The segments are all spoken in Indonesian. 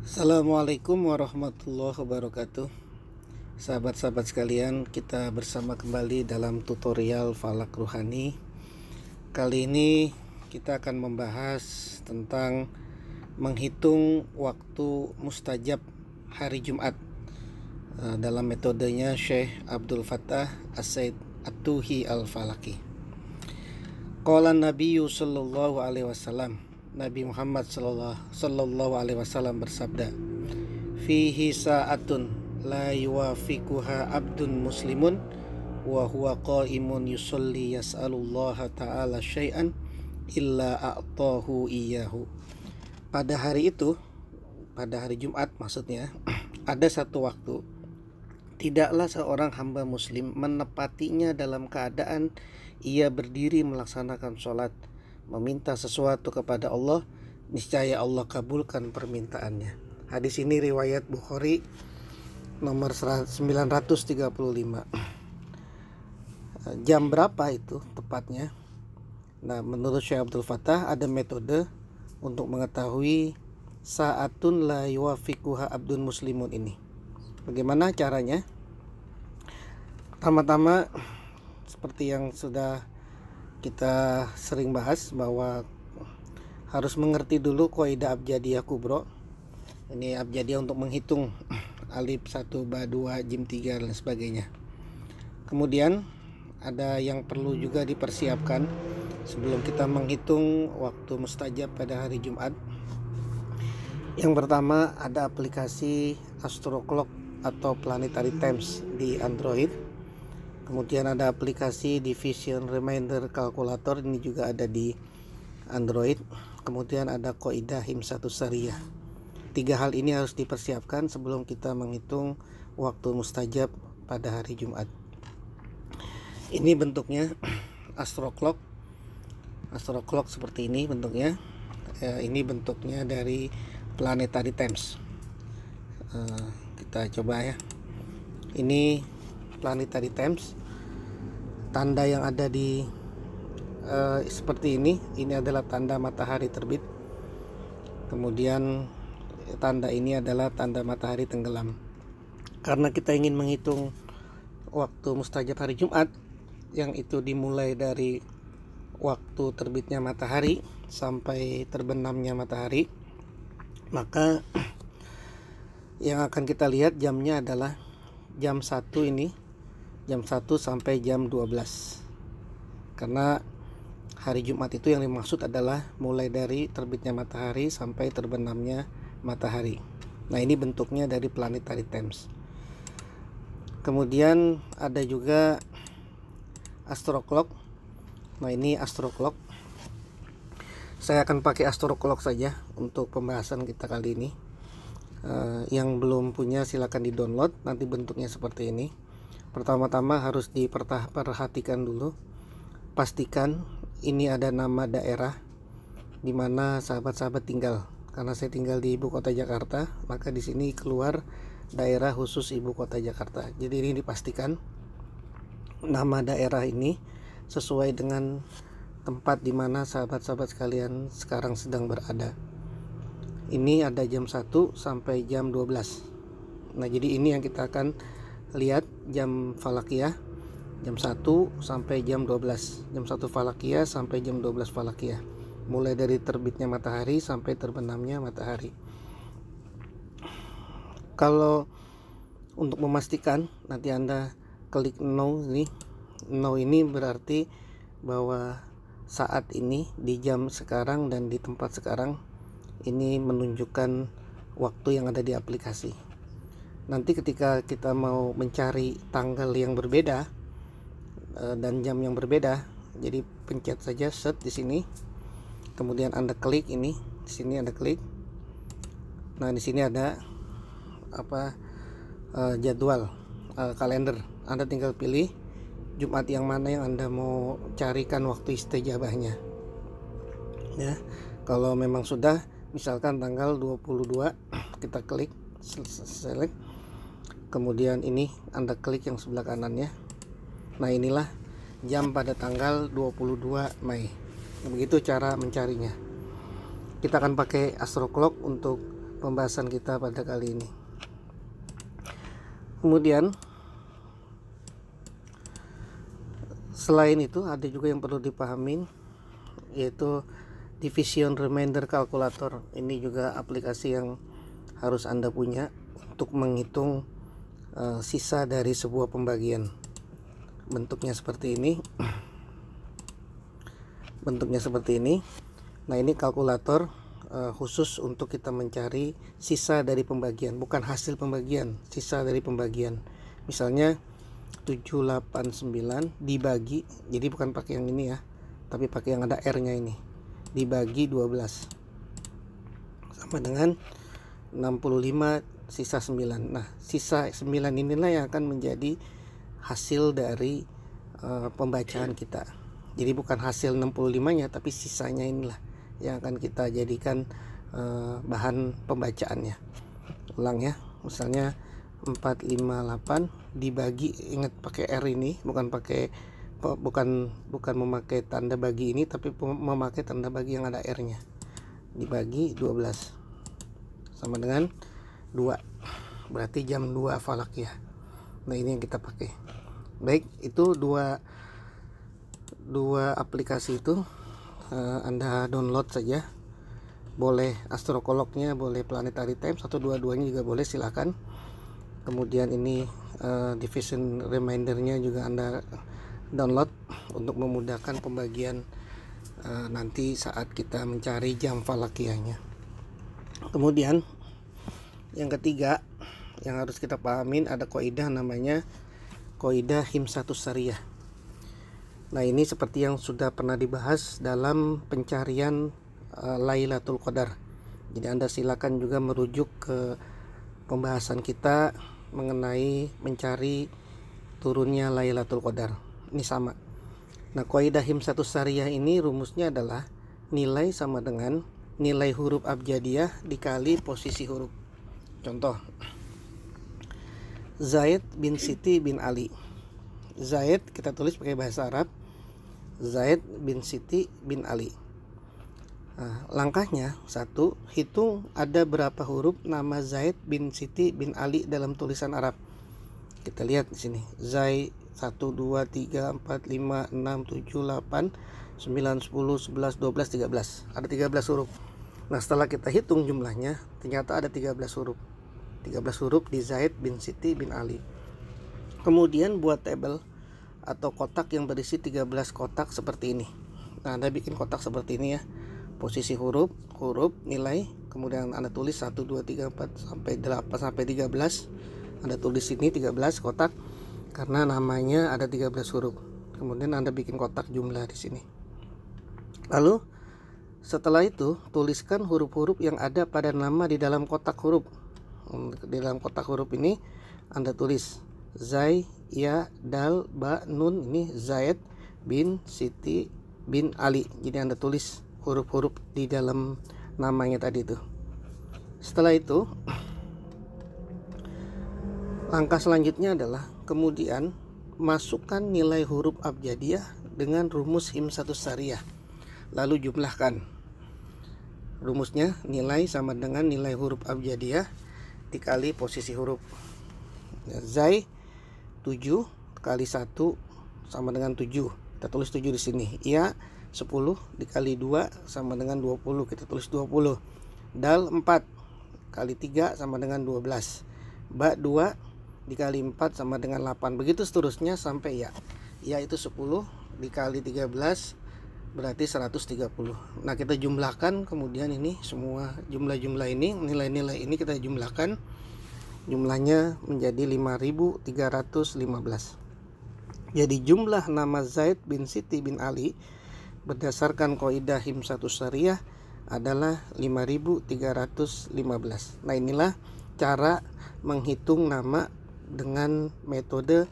Assalamualaikum warahmatullahi wabarakatuh. Sahabat-sahabat sekalian, kita bersama kembali dalam tutorial Falak Ruhani. Kali ini kita akan membahas tentang menghitung waktu mustajab hari Jumat dalam metodenya Syekh Abdul Fattah As-Said At-Tuhi Al-Falaki. Qala Nabiyyu sallallahu alaihi wasallam, Nabi Muhammad sallallahu alaihi wasallam bersabda, "Fihi sa'atun la yuwafiquha abdun muslimun wa huwa qa'imun yusolli yas'alullaha ta'ala syai'an illa a'tahu iyyahu." Pada hari itu, pada hari Jumat maksudnya, ada satu waktu tidaklah seorang hamba muslim menepatinya dalam keadaan ia berdiri melaksanakan sholat, meminta sesuatu kepada Allah, niscaya Allah kabulkan permintaannya. Hadis ini riwayat Bukhari nomor 935. Jam berapa itu tepatnya? Nah, menurut Syekh Abdul Fattah ada metode untuk mengetahui sa'atun la yuwafiquha abdun muslimun ini. Bagaimana caranya? Pertama-tama, seperti yang sudah kita sering bahas, bahwa harus mengerti dulu kaidah abjadiyah kubro. Ini abjadiyah untuk menghitung alif 1, ba 2, jim 3 dan sebagainya. Kemudian ada yang perlu juga dipersiapkan sebelum kita menghitung waktu mustajab pada hari Jumat. Yang pertama ada aplikasi Astro Clock atau Planetary Times di Android. Kemudian ada aplikasi Division Reminder Calculator, ini juga ada di Android. Kemudian ada Qaidah Himsatus Sariyah. 3 hal ini harus dipersiapkan sebelum kita menghitung waktu mustajab pada hari Jumat. Ini bentuknya Astro Clock. Astro Clock seperti ini bentuknya. Ini bentuknya dari Planetary Times. Kita coba ya. Ini Planetary Times. Tanda yang ada di seperti ini adalah tanda matahari terbit. Kemudian tanda ini adalah tanda matahari tenggelam. Karena kita ingin menghitung waktu mustajab hari Jumat, yang itu dimulai dari waktu terbitnya matahari sampai terbenamnya matahari, maka yang akan kita lihat jamnya adalah jam 1 ini, jam 1 sampai jam 12. Karena hari Jumat itu yang dimaksud adalah mulai dari terbitnya matahari sampai terbenamnya matahari. Nah, ini bentuknya dari Planetary Times. Kemudian ada juga Astro Clock. Nah, ini Astro Clock. Saya akan pakai Astro Clock saja untuk pembahasan kita kali ini. Yang belum punya silakan di-download, nanti bentuknya seperti ini. Pertama-tama harus diperhatikan dulu, pastikan ini ada nama daerah di mana sahabat-sahabat tinggal. Karena saya tinggal di ibu kota Jakarta, maka di sini keluar daerah khusus ibu kota Jakarta. Jadi ini dipastikan nama daerah ini sesuai dengan tempat di mana sahabat-sahabat sekalian sekarang sedang berada. Ini ada jam 1 sampai jam 12. Nah, jadi ini yang kita akan lihat, jam falakiyah jam 1 sampai jam 12, jam 1 falakiyah sampai jam 12 falakiyah, mulai dari terbitnya matahari sampai terbenamnya matahari. Kalau untuk memastikan, nanti Anda klik no ini. No ini berarti bahwa saat ini di jam sekarang dan di tempat sekarang ini menunjukkan waktu yang ada di aplikasi. Nanti ketika kita mau mencari tanggal yang berbeda dan jam yang berbeda, jadi pencet saja set di sini. Kemudian Anda klik ini, di sini Anda klik. Nah, di sini ada jadwal kalender. Anda tinggal pilih Jumat yang mana yang Anda mau carikan waktu istijabahnya. Ya, kalau memang sudah, misalkan tanggal 22, kita klik select. Kemudian ini Anda klik yang sebelah kanannya. Nah, inilah jam pada tanggal 22 Mei. Begitu cara mencarinya. Kita akan pakai Astro Clock untuk pembahasan kita pada kali ini. Kemudian selain itu ada juga yang perlu dipahamin, yaitu division remainder calculator. Ini juga aplikasi yang harus Anda punya untuk menghitung sisa dari sebuah pembagian. Bentuknya seperti ini. Nah, ini kalkulator khusus untuk kita mencari sisa dari pembagian, bukan hasil pembagian, sisa dari pembagian. Misalnya 789 dibagi, jadi bukan pakai yang ini ya, tapi pakai yang ada R-nya ini, dibagi 12 sama dengan 65 sisa 9. Nah, sisa 9 inilah yang akan menjadi hasil dari pembacaan kita. Jadi bukan hasil 65-nya, tapi sisanya inilah yang akan kita jadikan bahan pembacaannya. Ulang ya, misalnya 458 dibagi, ingat pakai R ini, bukan memakai tanda bagi ini, tapi memakai tanda bagi yang ada R-nya. Dibagi 12 sama dengan 2, berarti jam 2 falak ya. Nah, ini yang kita pakai. Baik, itu dua aplikasi itu Anda download saja. Boleh Astrokolognya, boleh Planetary Times, atau dua-duanya juga boleh, silakan. Kemudian ini division remindernya juga Anda download untuk memudahkan pembagian nanti saat kita mencari jam falakiyahnya. Kemudian yang ketiga yang harus kita pahamin, ada kaidah namanya kaidah himsatus syariah. Nah, ini seperti yang sudah pernah dibahas dalam pencarian Lailatul Qadar. Jadi Anda silakan juga merujuk ke pembahasan kita mengenai mencari turunnya Lailatul Qadar. Ini sama. Nah, kaidah himsatus syariah ini rumusnya adalah nilai sama dengan nilai huruf abjadiyah dikali posisi huruf. Contoh, Zaid bin Siti bin Ali. Zaid kita tulis pakai bahasa Arab, Zaid bin Siti bin Ali. Nah, langkahnya, 1, hitung ada berapa huruf nama Zaid bin Siti bin Ali dalam tulisan Arab. Kita lihat di sini, Zaid 1, 2, 3, 4, 5, 6, 7, 8, 9, 10, 11, 12, 13. Ada 13 huruf. Nah, setelah kita hitung jumlahnya, ternyata ada 13 huruf. 13 huruf di Zaid bin Siti bin Ali. Kemudian buat tabel atau kotak yang berisi 13 kotak seperti ini. Nah, Anda bikin kotak seperti ini ya. Posisi huruf, nilai, kemudian Anda tulis 1, 2, 3, 4 sampai 8 sampai 13. Anda tulis ini 13 kotak karena namanya ada 13 huruf. Kemudian Anda bikin kotak jumlah di sini. Lalu setelah itu tuliskan huruf-huruf yang ada pada nama di dalam kotak huruf. Di dalam kotak huruf ini Anda tulis Zai, Ya, Dal, Ba, Nun. Ini Zaid bin Siti bin Ali. Jadi Anda tulis huruf-huruf di dalam namanya tadi itu. Setelah itu langkah selanjutnya adalah kemudian masukkan nilai huruf abjadiyah dengan rumus himsatus syariah. Lalu jumlahkan. Rumusnya nilai sama dengan nilai huruf abjadiyah dikali posisi huruf. Zai 7 kali 1 sama dengan 7. Kita tulis 7 di sini. Ya 10 dikali 2 sama dengan 20. Kita tulis 20. Dal 4 kali 3 sama dengan 12. Ba 2 dikali 4 sama dengan 8. Begitu seterusnya sampai ya. Ya itu 10 dikali 13 berarti 130. Nah, kita jumlahkan kemudian ini semua jumlah-jumlah ini, nilai-nilai ini kita jumlahkan. Jumlahnya menjadi 5.315. Jadi jumlah nama Zaid bin Siti bin Ali berdasarkan kaidah himsatus syariah adalah 5.315. Nah, inilah cara menghitung nama dengan metode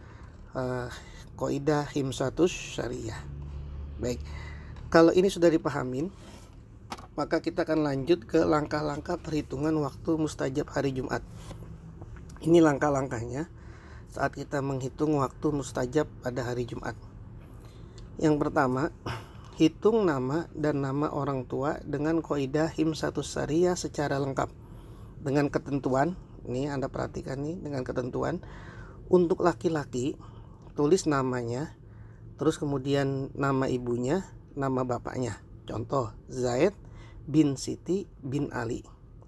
kaidah himsatus syariah. Baik, kalau ini sudah dipahamin, maka kita akan lanjut ke langkah-langkah perhitungan waktu mustajab hari Jumat. Ini langkah-langkahnya saat kita menghitung waktu mustajab pada hari Jumat. Yang pertama, hitung nama dan nama orang tua dengan kaidah himsatus syariah secara lengkap. dengan ketentuan, ini Anda perhatikan nih, dengan ketentuan untuk laki-laki tulis namanya, terus kemudian nama ibunya, nama bapaknya. Contoh, Zaid bin Siti bin Ali.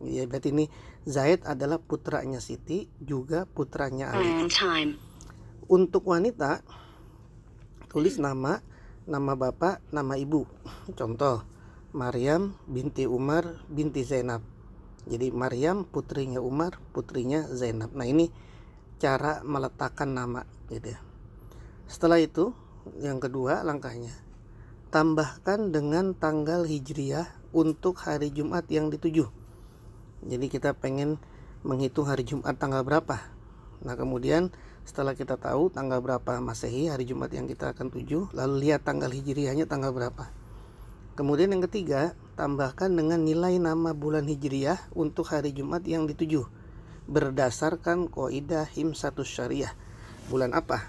Ya, berarti ini Zaid adalah putranya Siti, juga putranya Ali. Untuk wanita tulis nama bapak, nama ibu. Contoh, Maryam binti Umar binti Zainab. Jadi Maryam putrinya Umar, putrinya Zainab. Nah, ini cara meletakkan nama gitu ya. Setelah itu yang kedua langkahnya, tambahkan dengan tanggal hijriah untuk hari Jumat yang dituju. Jadi kita pengen menghitung hari Jumat tanggal berapa. Nah, kemudian setelah kita tahu tanggal berapa Masehi hari Jumat yang kita akan tuju, lalu lihat tanggal hijriahnya tanggal berapa. Kemudian yang ketiga, tambahkan dengan nilai nama bulan hijriah untuk hari Jumat yang dituju berdasarkan kaidah Himsatus Syariah. Bulan apa?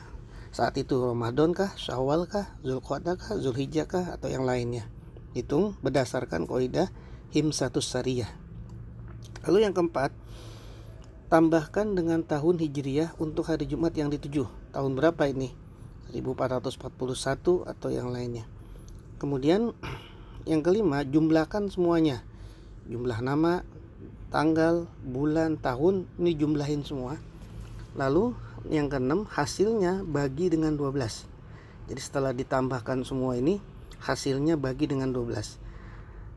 Saat itu Ramadan kah, Syawal kah, Zulqa'dah kah, Zulhijjah kah, atau yang lainnya. Hitung berdasarkan kaidah Himsatus Syariah. Lalu yang keempat, tambahkan dengan tahun hijriah untuk hari Jumat yang dituju. Tahun berapa ini? 1441 atau yang lainnya. Kemudian yang kelima, jumlahkan semuanya. Jumlah nama, tanggal, bulan, tahun, ini jumlahin semua. Lalu yang keenam, hasilnya bagi dengan 12. Jadi setelah ditambahkan semua ini, hasilnya bagi dengan 12.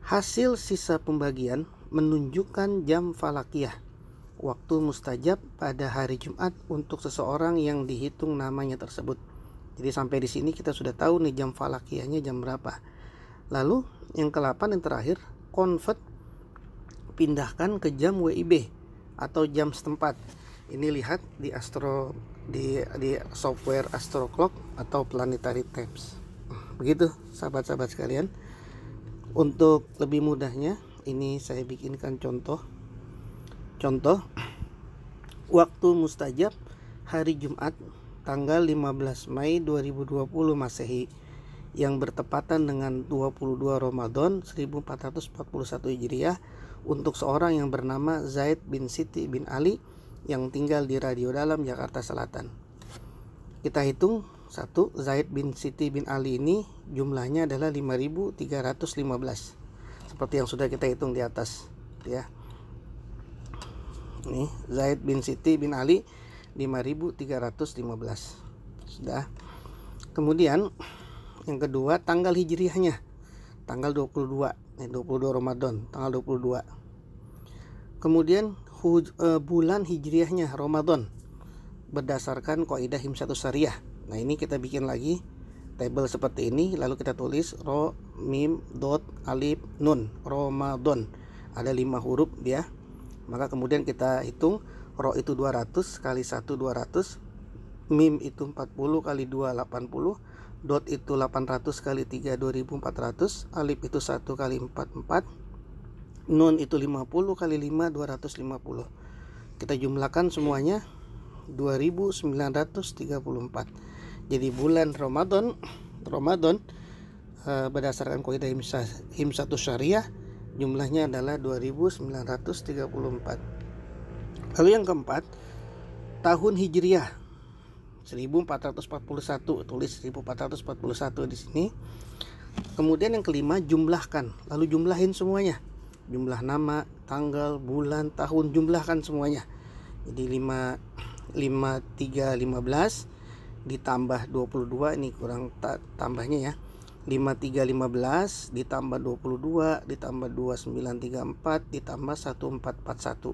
Hasil sisa pembagian menunjukkan jam falakiyah, waktu mustajab pada hari Jumat untuk seseorang yang dihitung namanya tersebut. Jadi sampai di sini kita sudah tahu nih jam falakiyahnya jam berapa. Lalu yang ke-8 yang terakhir, convert, pindahkan ke jam WIB atau jam setempat. Ini lihat di di software Astro Clock atau Planetary Times. Begitu sahabat-sahabat sekalian. Untuk lebih mudahnya, ini saya bikinkan contoh. Waktu mustajab hari Jumat tanggal 15 Mei 2020 Masehi yang bertepatan dengan 22 Ramadan 1441 Hijriah untuk seorang yang bernama Zaid bin Siti bin Ali yang tinggal di Radio Dalam, Jakarta Selatan. Kita hitung satu, Zaid bin Siti bin Ali ini jumlahnya adalah 5.315 seperti yang sudah kita hitung di atas ya. Ini Zaid bin Siti bin Ali 5.315 sudah. Kemudian yang kedua, tanggal hijriahnya tanggal 22 Ramadan tanggal 22. Kemudian bulan hijriahnya Ramadan berdasarkan kaidah Himsatus Syariah. Nah, ini kita bikin lagi tabel seperti ini, lalu kita tulis ro, mim, dot, alif, nun, Ramadan. Ada 5 huruf dia. Maka kemudian kita hitung, ro itu 200 kali 1 200, mim itu 40 kali 2 80, dot itu 800 kali 3 2400, alif itu 1 kali 4 4, nun itu 50 kali 5 250. Kita jumlahkan semuanya 2934. Jadi bulan Ramadan berdasarkan kaidah Himsatus Syariah jumlahnya adalah 2934. Lalu yang keempat, tahun hijriah 1441, tulis 1441 di sini. Kemudian yang kelima, jumlahkan, lalu jumlahin semuanya. Jumlah nama, tanggal, bulan, tahun, jumlahkan semuanya. Jadi 5315 ditambah 22, ini kurang tambahnya ya. 5315 ditambah 22 ditambah 2934 ditambah 1441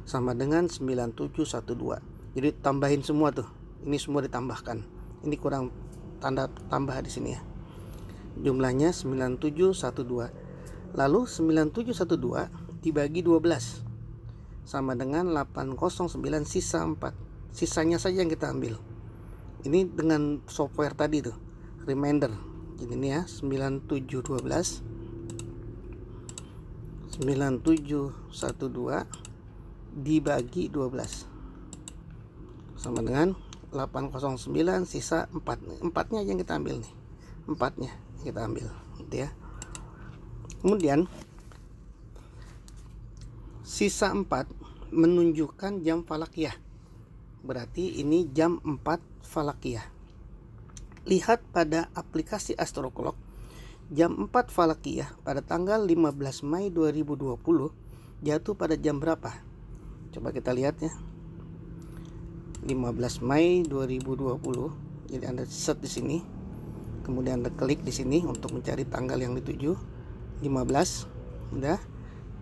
sama dengan 9712. Jadi tambahin semua tuh. Ini semua ditambahkan. Ini kurang tanda tambah di sini ya. Jumlahnya 9712. Lalu 9712 dibagi 12 sama dengan 809 sisa 4. Sisanya saja yang kita ambil. Ini dengan software tadi tuh, reminder. Jadi ini ya, 9712 dibagi 12 sama dengan 809 sisa 4. 4-nya yang kita ambil nih. 4-nya kita ambil gitu ya. Kemudian sisa 4 menunjukkan jam falakiyah. Berarti ini jam 4 falakiyah. Lihat pada aplikasi Astroclock, jam 4 falakiyah pada tanggal 15 Mei 2020 jatuh pada jam berapa? Coba kita lihat ya. 15 Mei 2020. Jadi Anda set di sini. Kemudian Anda klik di sini untuk mencari tanggal yang dituju. 15. Udah.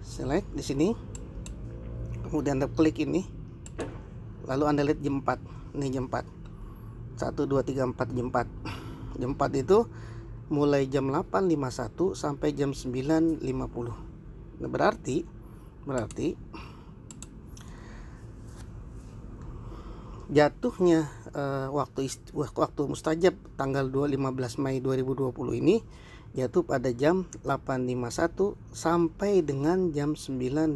Select di sini. Kemudian Anda klik ini. Lalu Anda lihat jam 4. Ini jam 4. 1 2 3 4 jam 4. Jam 4 itu mulai jam 8.51 sampai jam 9.50. Nah, berarti jatuhnya waktu mustajab tanggal 15 Mei 2020 ini jatuh pada jam 8.51 sampai dengan jam 9.50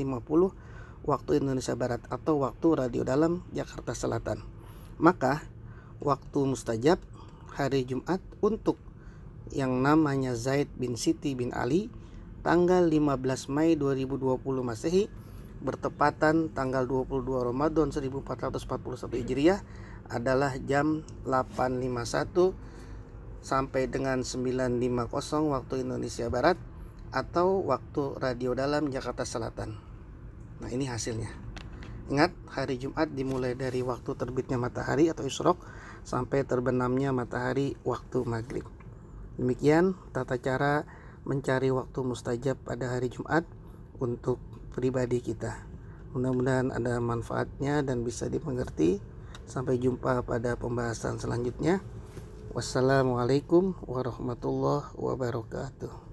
waktu Indonesia Barat atau waktu radio dalam Jakarta Selatan. Maka waktu mustajab hari Jumat untuk yang namanya Zaid bin Siti bin Ali tanggal 15 Mei 2020 Masehi bertepatan tanggal 22 Ramadan 1441 Hijriah adalah jam 8.51 sampai dengan 9.50 waktu Indonesia Barat atau waktu radio dalam Jakarta Selatan. Nah, ini hasilnya. Ingat, hari Jumat dimulai dari waktu terbitnya matahari atau isyraq sampai terbenamnya matahari waktu maghrib. Demikian tata cara mencari waktu mustajab pada hari Jumat untuk pribadi kita. Mudah-mudahan ada manfaatnya dan bisa dimengerti. Sampai jumpa pada pembahasan selanjutnya. Wassalamualaikum warahmatullahi wabarakatuh.